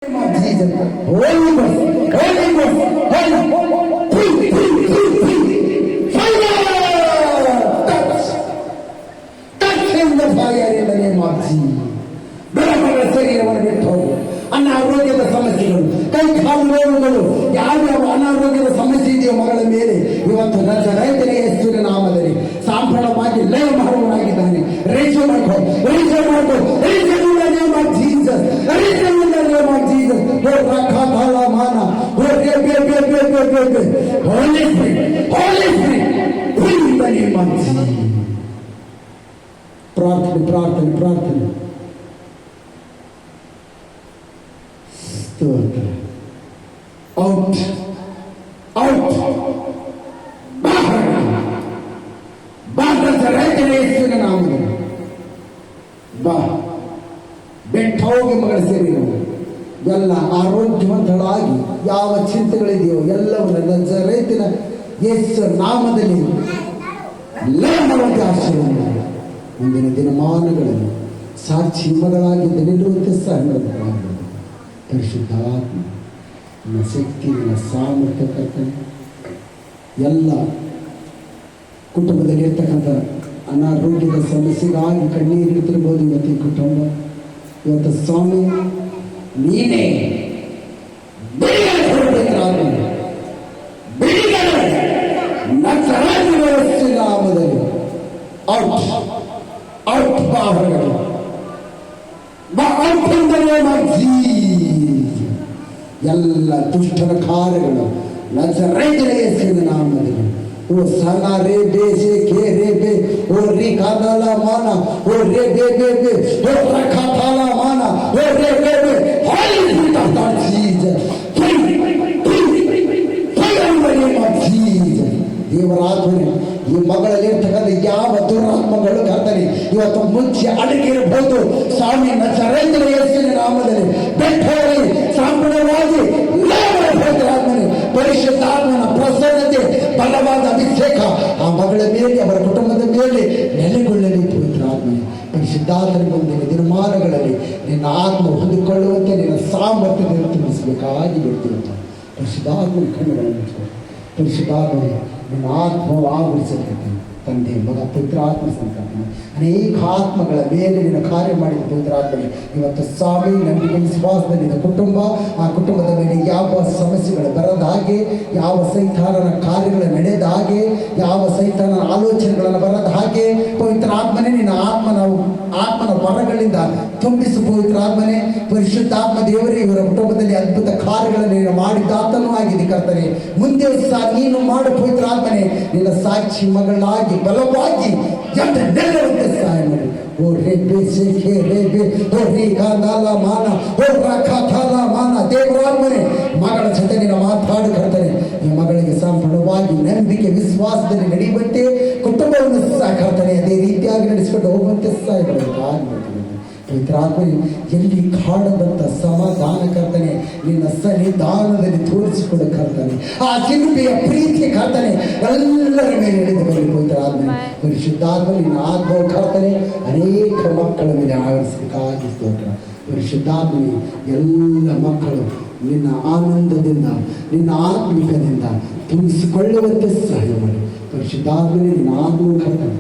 Jesus, Holy Ghost, Holy Ghost, Holy, fire! Touch him the fire in the name of Jesus. ಬೆಳಕುಗಳ ಶರೀರವನ್ನು ಬಿಟ್ಟು ಹೋಗು. ಅನಾರೋಗ್ಯದ ಸಮಸ್ಯೆಗಳು, ಕೈ ಕಾಲು ನೋವುಗಳು, ಯಾವ್ಯಾವ ಅನಾರೋಗ್ಯದ ಸಮಸ್ಯೆ ಇದೆಯೋ ಮಗಳ ಮೇಲೆ ಇವತ್ತು ನಜರೇತಿನ ಯೇಸುವಿನ ನಾಮದಲ್ಲಿ ಸಂಪೂರ್ಣವಾಗಿ ಲಯ ಮಾಡುವನಾಗಿದ್ದಾನೆ. ರೇಷನ್ ಮಾಡ್ಕೋ, ರೇಷನ್ ಮಾಡ್ಕೋ, ration in the name of Jesus, ration in the name of Jesus. ರಖಾತಾಲ ಮಾನ, Holy Spirit, Holy Spirit, in the name of Jesus. ಪ್ರಾರ್ಥನೆ ಪ್ರಾರ್ಥನೆ ಪ್ರಾರ್ಥನೆ. Out, out, ರೈತನ ನಾಮದಲ್ಲಿ ಬಾ. ಬೆಟ್ಟ ಹೋಗಿ ಮಗಳ ಶರೀರ ಎಲ್ಲ ಆರೋಗ್ಯವಂತಳಾಗಿ ಯಾವ ಚಿಂತೆಗಳಿದೆಯೋ ಎಲ್ಲವನ್ನು ರೈತನ ಯೇಸು ನಾಮದಲ್ಲಿ ಲಯ ಮಾಡುವಂತೆ ಆಶೀರ್ವಾದ. ಮುಂದಿನ ದಿನಮಾನಗಳಲ್ಲಿ ಸಾಕ್ಷಿ ಮಗಳಾಗಿದ್ದ ನಿಲ್ಲುವಂತೆ ಸಹ ಪರಿಶುದ್ಧಾತ್ಮ ನನ್ನ ಶಕ್ತಿ ನನ್ನ ಸಾಮರ್ಥ್ಯ ಕರ್ತನೆ. ಎಲ್ಲ ಕುಟುಂಬದಲ್ಲಿ ಇರ್ತಕ್ಕಂಥ ಅನಾರೋಗ್ಯದ ಸಮಸ್ಯೆಗಾಗಿ ಕಣ್ಣೀರಿಡ್ತಿರ್ಬೋದು ಇವತ್ತು ಈ ಕುಟುಂಬ. ಇವತ್ತು ಸ್ವಾಮಿ ನೀನೇ ನಾಮದಲ್ಲಿ ಔಟ್ ಔಟ್ ಬಾಹಗಳು ಎಲ್ಲ ದುಷ್ಟರ ಕಾರ್ಯಗಳು ನಜರೇತಿನ ಯೇಸುವಿನ ನಾಮದಲ್ಲಿ ಓ ಸನ ರೇ ಬೇಸೆ ಕೆ ರೇ ಬೇ ಓ ರೀ ಕಾದಲ ಮಾನ ಓ ರೇ ಬೇ ಬೇ ಬೇ ಓ ರಖಾತಾಲ ಮಾನ ಓ ರೇ ಬೇ ಬೇ Holy Spirit of God Jesus, ದೇವರಾತ್ಮನೆ ಈ ಮಗಳಲ್ಲಿರ್ತಕ್ಕಂಥ ಯಾವ ದುರಾತ್ಮಗಳು ಕರ್ತನೆ ಇವತ್ತು ಮುಂಚೆ ಅಡಗಿರಬಹುದು ಸ್ವಾಮಿ ನಜರೇತಿನ ಯೇಸುವಿನ ನಾಮದಲ್ಲಿ ಬೆಟ್ಟಲ್ಲಿ ಸಂಪೂರ್ಣವಾಗಿ ಆತ್ಮನೆ ಪರಿಶುದ್ಧಾತ್ಮನ ಪ್ರಸನ್ನತೆ ಬಲವಾದ ಅಭಿಷೇಕ ಆ ಮಗಳ ಮೇಲೆ ಅವರ ಕುಟುಂಬದ ಮೇಲೆ ನೆಲೆಗೊಳ್ಳಲಿ. ಪವಿತ್ರ ಆತ್ಮನೆ ಪರಿಶುದ್ಧಾತ್ಮನ ಮುಂದಿನ ದಿನಮಾನಗಳಲ್ಲಿ ನಿನ್ನ ಆತ್ಮ ಹೊಂದಿಕೊಳ್ಳುವಂತೆ ನಿನ್ನ ಸಾಮರ್ಥ್ಯವನ್ನು ತುಂಬಿಸಬೇಕಾಗಿ ಬಿಡ್ತಿರುತ್ತ. ಪರಿಶುದ್ಧಾತ್ಮನ ಕಣ್ಣುಗಳನ್ನು ಪರಿಶುದ್ಧಾತ್ಮನೆ ನಿನ್ನ ಆತ್ಮವು ಆವರಿಸಬೇಕು. ತಂದೆ ಮಗ ಪವಿತ್ರಾತ್ಮ ಸಂಕಲ್ಪನೆ ಅನೇಕ ಆತ್ಮಗಳ ಮೇಲೆ ನಿನ್ನ ಕಾರ್ಯ ಮಾಡಿದ ಪವಿತ್ರಾತ್ಮನೆ ಇವತ್ತು ಸ್ವಾಮಿ ನಂಬಿಕೆ ವಿಶ್ವಾಸದಲ್ಲಿದ್ದ ಕುಟುಂಬ, ಆ ಕುಟುಂಬದ ಮೇಲೆ ಯಾವ ಸಮಸ್ಯೆಗಳು ಬರದ ಹಾಗೆ, ಯಾವ ಸೈತಾನನ ಕಾರ್ಯಗಳು ನಡೆದ ಹಾಗೆ, ಯಾವ ಸೈತಾನನ ಆಲೋಚನೆಗಳನ್ನು ಬರದ ಹಾಗೆ ಪವಿತ್ರಾತ್ಮನೆ ನಿನ್ನ ಆತ್ಮನ ವರಗಳಿಂದ ತುಂಬಿಸು. ಪವಿತ್ರಾತ್ಮನೆ ಪರಿಶುದ್ಧಾತ್ಮ ದೇವರೇ ಇವರ ಕುಟುಂಬದಲ್ಲಿ ಅದ್ಭುತ ಕಾರ್ಯಗಳನ್ನು ನೀನು ಮಾಡಿದಾತನೂ ಆಗಿದೆ ಕರ್ತನೆ. ಮುಂದೆ ಸಹ ನೀನು ಮಾಡು ಪವಿತ್ರಾತ್ಮನೆ ನಿನ್ನ ಸಾಕ್ಷಿ ಮಗಳಾಗಿ ಬಲವಾಗಿ ನೆರಳುವಂತೆ ಸಹಾಯ ಮಾಡಿ. ಓ ರೇಬೆ ಶೇಖೆ ರೇಬೆ ಓ ರೀ ಕಾದಾಲ ಮಾನ ಓ ರಖಾತಾಲ ಮಾನ ದೇವರಾತ್ಮನೆ ಮಗಳ ಜೊತೆ ನೀನು ಮಾತಾಡು ಕರ್ತನೆ. ಈ ಮಗಳಿಗೆ ಸಂಪೂರ್ಣವಾಗಿ ನಂಬಿಕೆ ವಿಶ್ವಾಸದಲ್ಲಿ ನಡೆಯುವಂತೆ ಕುಟುಂಬವನ್ನು ಸಹ ಕರ್ತನೆ ಅದೇ ರೀತಿಯಾಗಿ ನಡೆಸಿಕೊಂಡು ಹೋಗುವಂತೆ ಸಹಾಯ ಮಾಡಬೇಕಾಗಿ ಪವಿತ್ರಾತ್ಮನೆ ಎಲ್ಲಿ ಕಾಡದಂತ ಸಮಾಧಾನ ಕರ್ತನೆ ನಿನ್ನ ಸನ್ನಿಧಾನದಲ್ಲಿ ತೋರಿಸಿಕೊಂಡು ಕರ್ತನೆ ಆ ಚಿಂತೆಯ ಪ್ರೀತಿ ಕರ್ತನೆ ಎಲ್ಲರ ಮೇಲೆ ನಡೆದು ಬರಲಿ. ಪವಿತ್ರಾತ್ಮನೆ ಪರಿಶುದ್ಧಾತ್ಮ ನಿನ್ನ ಆತ್ಮವು ಕರ್ತನೆ ಅನೇಕ ಮಕ್ಕಳ ಮೇಲೆ ಆವರಿಸಬೇಕಾಗಿ ಸ್ತೋತ್ರ. ಪರಿಶುದ್ಧಾತ್ಮನೆ ಎಲ್ಲ ಮಕ್ಕಳು ನಿನ್ನ ಆನಂದದಿಂದ ನಿನ್ನ ಆತ್ಮಿಕದಿಂದ ತುಂಬಿಸಿಕೊಳ್ಳುವಂತೆ ಸಹಾಯ ಮಾಡಿ. ಪರಿಶುದ್ಧಾತ್ಮನೆ ನಿನ್ನ ಆತ್ಮವು ಕರ್ತನೆ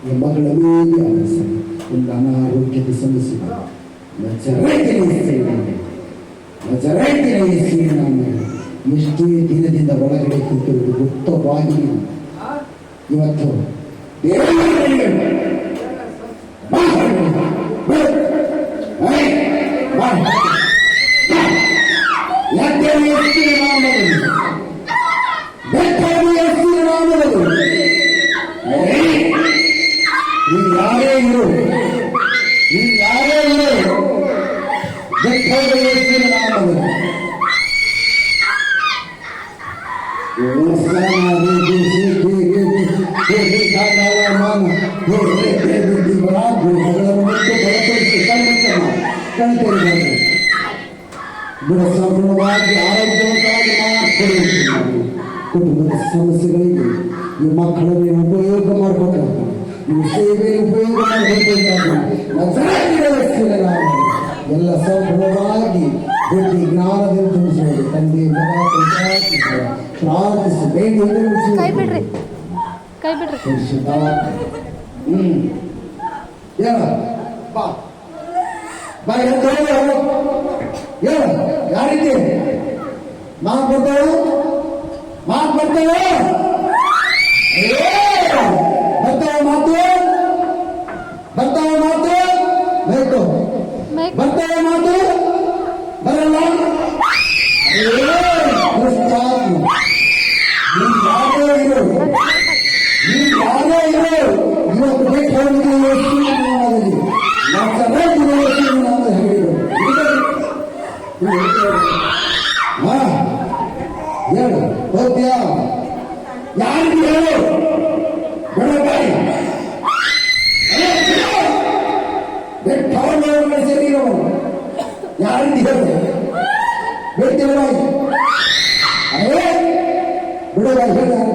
ಈ ಮಗಳ ಮೇಲೆ ಆವರಿಸಲಿ. ಒಂದು ಅನಾರೋಗ್ಯದ ಸಮಸ್ಯೆ ಎಷ್ಟೇ ದಿನದಿಂದ ಒಳಗಡೆ ಕೂತಿರುವುದು ಗುಪ್ತವಾಗಿ ಇವತ್ತು ಯಾರೇ ಇರು ಸಂಪೂರ್ಣವಾಗಿ ಆರೋಗ್ಯವಂತವಾಗಿ ಕುಟುಂಬದ ಸಮಸ್ಯೆಗಳಿಗೆ ಈ ಮಕ್ಕಳನ್ನು ಉಪಯೋಗ ಮಾಡ್ಕೊಳ್ತಾರೆ. ಈ ಸೇವೆಯಲ್ಲಿ ಉಪಯೋಗ ಮಾಡಬೇಕಾದ ಎಲ್ಲ ಸಂಪೂರ್ಣವಾಗಿ ಬುದ್ಧಿ ಜ್ಞಾನದಿಂದ ತುಂಬಿಸುವುದು ತಂದೆ ಮಗ ಪ್ರಾರ್ಥಿಸಿ ಬೇಡಿ ಕೈ ಬಿಡ್ರಿ ಕೈ ಬಿಡ್ರಿ ಹೇಳ ಬಾ ಬಾ ಹೇಳ ಯಾರಿಗೆ ಮಾತು ಬರ್ತಾವ ಮಾತು ಬರ್ತಾವ ಬರ್ತಾವ ಮಾತು ಬರ್ತಾವ ಮಾತು ಬೇಕು ಬರ್ತಾವ ಮಾತು ಬರಲ್ಲ ನೀವು ಯಾರೇ ಇರೋ ಇವತ್ತು ಬೇಕು ಹೇಳು ಹೋಗ್ತೀಯ ಯಾರಿಗೆ ಹೇಳು ಬೆಳಗಾಯಿ ಬೆಟ್ಟವನ್ನ ಸೇರಿರೋ ಯಾರಿಗೆ ಹೇಳು ಬಿಡ್ತೀರವಾಯಿ ಅದೇ ಬಿಡೋದಾಗಿ ಹೇಳ್ತಾರೆ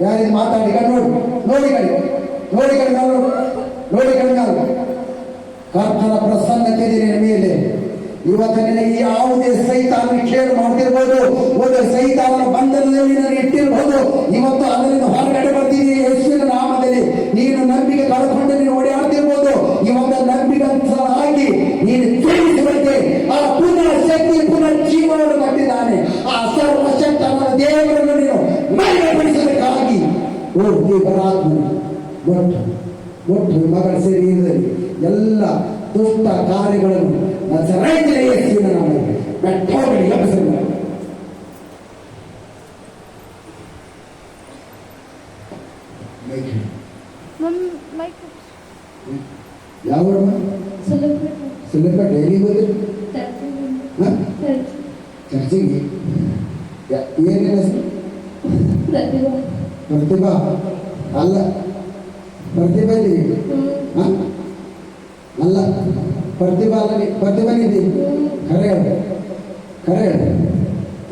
ಯಾರಿಗೆ ಮಾತಾಡಿ ನೋಡಿ ನೋಡಿ ಕಡೆ ನೋಡಿ ಕಡೆ ನೋಡಿ ಕಡೆ ನಾನು ಕರ್ತನ ಪ್ರಸನ್ನತೆ ನಿನ್ನ ಮೇಲೆ ಇವತ್ತು ನಿನಗೆ ಯಾವುದೇ ಸೈತಾನ ಕೇಳು ಮಾಡ್ತಿರ್ಬೋದು ಒಂದು ಸೈತಾನ ಬಂಧನದಲ್ಲಿ ನಾನು ಇಟ್ಟಿರ್ಬೋದು ಇವತ್ತು ಅದರಿಂದ ಹೊರಗಡೆ ಬರ್ತೀನಿ ಯೇಸುವಿನ ನಾಮದಲ್ಲಿ ನೀನು ನಂಬಿಕೆ ಕಳ್ಕೊಂಡು ನೀನು ಓಡಾಡ್ತಿರ್ಬೋದು ಇವತ್ತು ನಂಬಿಕೆ ನೀನು ತಿಳಿಸುವಂತೆ ಆ ಪುನಃ ಶಕ್ತಿ ಪುನಃ ಜೀವನವನ್ನು ಕೊಟ್ಟಿದ್ದಾನೆ ಆ ಸರ್ವಶಕ್ತನ ದೇವರನ್ನು ನೀನು ಮಹಿಮೆಪಡಿಸಬೇಕಾಗಿ ಓ ದೇವರಾತ್ಮ ಒಟ್ಟು ಮಗಳ ಶರೀರದಲ್ಲಿ ಎಲ್ಲ ದುಷ್ಟ ಕಾರ್ಯಗಳನ್ನು ನಜರೇತಿನ ಯೇಸುವಿನ ನಾಮದಲ್ಲಿ ಬೆಟ್ಟೋಗಲಿ ಎಬ್ಬಿಸಲು ಯಾವ ಸುಲಭ ಡೈಲಿ ಬಂದಿರಿ ಚರ್ಚಿಗೆ ಏನೇನು ಹೆಸರು ಪ್ರತಿಭಾ ಅಲ್ಲ ಪ್ರತಿಭಾ ಅಲ್ಲ ಪ್ರತಿಭಾ ನಿಧಿ ಕರೆ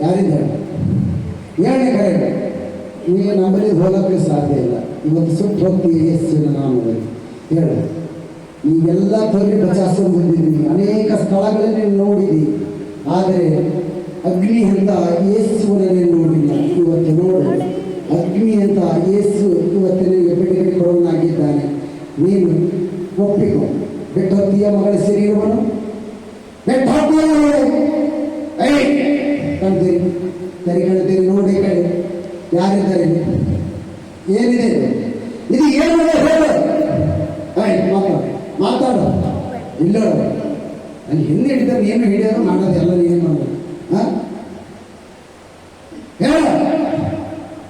ಯಾರಿದ್ದಾರೆ ಏಳನೇ ಕರೆ ನೀವು ನಂಬಲ್ಲಿ ಹೋಗಕ್ಕೆ ಸಾಧ್ಯ ಇಲ್ಲ ಇವತ್ತು ಸುಟ್ಟು ಹೋಗ್ತೀವಿ ಯೇಸುವಿನ ನಾಮದಲ್ಲಿ ಹೇಳು ನೀವೆಲ್ಲ ತೊರೆ ಬಚಾಸ್ಕೊಂಡು ಬಂದಿದ್ದೀವಿ ಅನೇಕ ಸ್ಥಳಗಳಲ್ಲಿ ನೋಡಿದ್ದೀವಿ ಆದರೆ ಅಗ್ನಿ ಅಂತ ಯೇಸುವನ್ನೇ ನೋಡಿಲ್ಲ ಇವತ್ತು ನೋಡು ಅಗ್ನಿ ಅಂತ ಯೇಸು ಇವತ್ತು ನಿನಗೆ ಬಿಡುಗಡೆ ಕೊಡೋನಾಗಿದ್ದಾನೆ ನೀನು ಒಪ್ಪಿಕೊ ಬೆಟ್ಟೊತ್ತಿಯ ಮಗಳ ಶರೀರವನ್ನು ಬೆಟ್ಟ ಕಾಣ್ತೀರಿ ಸರಿ ಕಾಣ್ತೀರಿ ನೋಡಿ ಕಡೆ ಯಾರಿದ್ದಾರೆ ಏನಿದೆ ಇದು ಏನು ಹೇಳು ಮಾತಾಡು ಇಲ್ಲ ಅಲ್ಲಿ ಹಿಂದೆ ಹಿಡಿದ್ರೆ ಏನು ಹಿಡಿಯೋದು ಮಾಡೋದು ಎಲ್ಲ ನೀನು ಮಾಡೋದು ಹೇಳ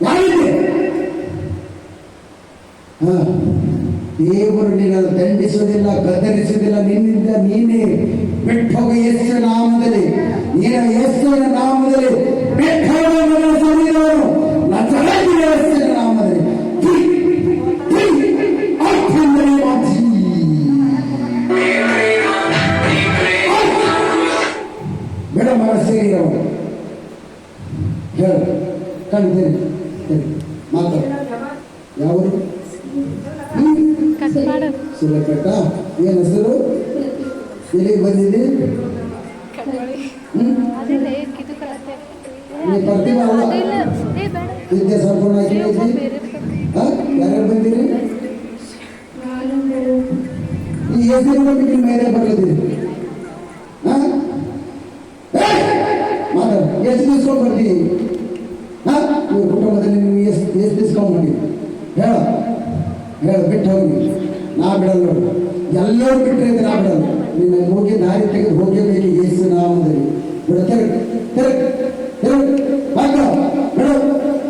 ಯಾರಿದೆ ದೇವರು ನಿನ್ನನ್ನು ದಂಡಿಸುವುದಿಲ್ಲ ಗದರಿಸುವುದಿಲ್ಲ ನಿನ್ನಿಂದ ನೀನೇ ಬಿಟ್ಟು ಹೋಗಿ ಯೇಸುವಿನ ನಾಮದಲ್ಲಿ ನೀನ ಯೇಸುವಿನ ನಾಮದಲ್ಲಿ ಬಿಟ್ಟು ಹೋಗುವ ಶರೀರವನ್ನು ನಜರೇತಿನ ಯೇಸುವಿನ ನಾಮದಲ್ಲಿ ಬೇಡ ಮಗ ಶರೀರವನ್ನು ಹೇಳು ಕಣ್ತೀರಿ ಮಾತಾಡ ಯಾವರು ಸುಲಕಟ್ಟ ಏನು ಹೆಸರು ಎಲ್ಲಿಗೆ ಬಂದಿದ್ದಿ ನೀ ಪ್ರತಿಭಾ ಅಲ್ಲ ವಿದ್ಯಾ ಸಂಪೂರ್ಣ ಯಾರ್ಯಾರು ಬಂದಿರಿ ಈ ಹೆಸರು ಬಿಟ್ಟು ಮೇಲೆ ಬರ್ಲಿದ್ದೀರಿ ಮಾತಾಡ ಎಷ್ಟು ದಿವ್ಸ್ಕೊಂಡು ಬರ್ತೀವಿ ನೀವು ಕುಟುಂಬದಲ್ಲಿ ನೀವು ಎಷ್ಟು ದಿವ್ಸ್ಕೊಂಡು ಮಾಡಿ ಹೇಳ ಬಿಟ್ಟು ಹೋಗಿ ನಾ ಬಿಡಲ್ಲ ಎಲ್ಲರೂ ಬಿಟ್ಟರೆ ನಾ ಬಿಡಲ್ಲ ನಿನ್ನ ಹೋಗಿ ದಾರಿ ತೆಗೆದು ಹೋಗಬೇಕು ಯೇಸು ನಾಮದಲ್ಲಿ ಬಿಡ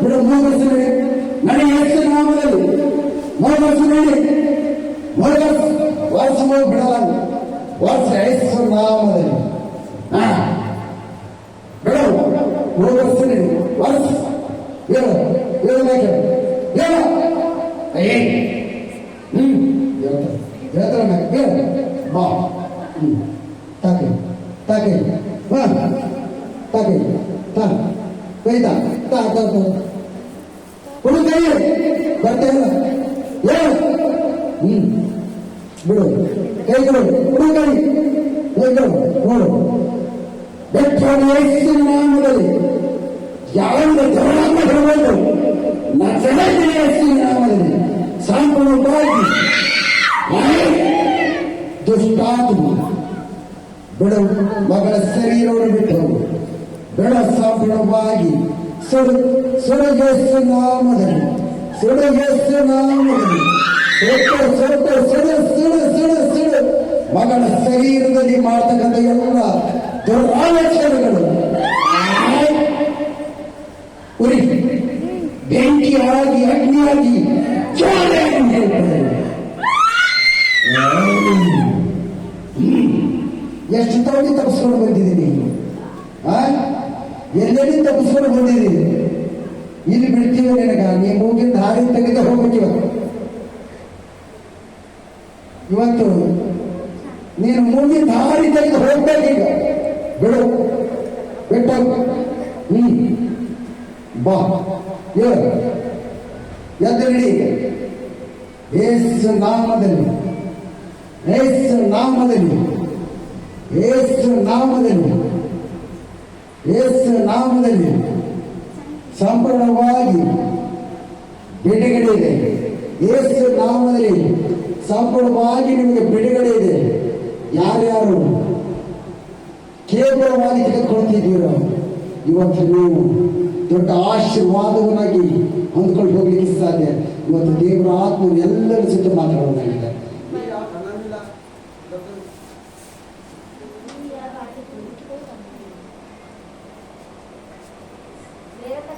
ಬಿಡ ಮೋಗರ್ಸು ನಡಿ ಯೇಸು ನಾಮದಲ್ಲಿ ಮೋಗರ್ಸು ನಡಿ ವರ್ಷ ಬಿಡಲ್ಲ ವರ್ಷ ಯೇಸು ನಾಮದಲ್ಲಿ ಬಿಡ ಮೋಗರ್ಸು ನಡಿ ವರ್ಷ ಹೇಳಬೇಕು ಹೇಳ ಬಾ ತಾಕೆ ತಾಕೆ ಬಾ ತಾಕೆ ತಾ ಕೈತಾ ತಾ ತಾ ತಾ ಕೊಡು ಕೈ ಬರ್ತೇನೆ ಹೇಳು ಬಿಡು ಕೈ ಕೊಡು ಕೊಡು ಕೈ ಕೈ ಕೊಡು ನೋಡು ಬೆಟ್ಟದ ಯೇಸುವಿನ ನಾಮದಲ್ಲಿ ಯಾವುದೇ ದುರಾತ್ಮ ಇರಬಹುದು ನಜರೇತಿನ ಯೇಸುವಿನ ನಾಮದಲ್ಲಿ ಸಂಪೂರ್ಣವಾಗಿ ದುಷ್ಟಾತ್ಮ ಬಿಡು ಮಗಳ ಶರೀರವನ್ನು ಬಿಟ್ಟು ಬಿಡ ಸಂಪೂರ್ಣವಾಗಿ ಸುರಗೇಸು ನಾಮದಲ್ಲಿ ಸುರಗೇಸು ನಾಮದಲ್ಲಿ ಸುಡು ಮಗಳ ಶರೀರದಲ್ಲಿ ಮಾಡ್ತಕ್ಕಂಥ ಎಲ್ಲ ದುರಾಲೋಚನೆಗಳು ಉರಿ ಬೆಂಕಿಯಾಗಿ ಅಗ್ನಿಯಾಗಿ ಜ್ವಾಲೆಯಾಗಿ ಹೇಳ್ತಾರೆ. ಎಷ್ಟು ತವಣಿ ತಪ್ಪಿಸ್ಕೊಂಡು ಬಂದಿದ್ದೀನಿ, ಎಲ್ಲೆಲ್ಲಿ ತಪ್ಪಿಸ್ಕೊಂಡು ಬಂದಿದ್ದೀನಿ. ಇಲ್ಲಿ ಬಿಡ್ತೀವಿ ನಿನಗ, ನೀ ಮೂಗಿನ ದಾರಿ ತೆಗೆದು ಹೋಗ್ಬೇಕಿವ. ಇವತ್ತು ನೀನು ಮೂಗಿನ ದಾರಿ ತೆಗೆದು ಹೋಗ್ಬೇಕೀಗ. ಬಿಡು ಬಿಟ್ಟು ಬಾ ಎದ್ದು ಹಿಡಿ. ಯೇಸು ನಾಮದಲ್ಲಿ ಯೇಸು ನಾಮದಲ್ಲಿ ಯೇಸು ನಾಮದಲ್ಲಿ ಯೇಸು ನಾಮದಲ್ಲಿ ಸಂಪೂರ್ಣವಾಗಿ ಬಿಡುಗಡೆ ಇದೆ. ಯೇಸು ನಾಮದಲ್ಲಿ ಸಂಪೂರ್ಣವಾಗಿ ನಿಮಗೆ ಬಿಡುಗಡೆ ಇದೆ. ಯಾರ್ಯಾರು ಕೇವಲವಾಗಿ ತೆಗೆದುಕೊಳ್ತಿದ್ದೀರೋ ಇವತ್ತು ನೀವು ದೊಡ್ಡ ಆಶೀರ್ವಾದವನ್ನಾಗಿ ಹೊಂದ್ಕೊಂಡು ಹೋಗ್ಲಿಕ್ಕೆ ಸಾಧ್ಯ. ಇವತ್ತು ದೇವರ ಆತ್ಮ ಎಲ್ಲರ ಜೊತೆ ಮಾತಾಡೋದಾಗಿದೆ. मेरा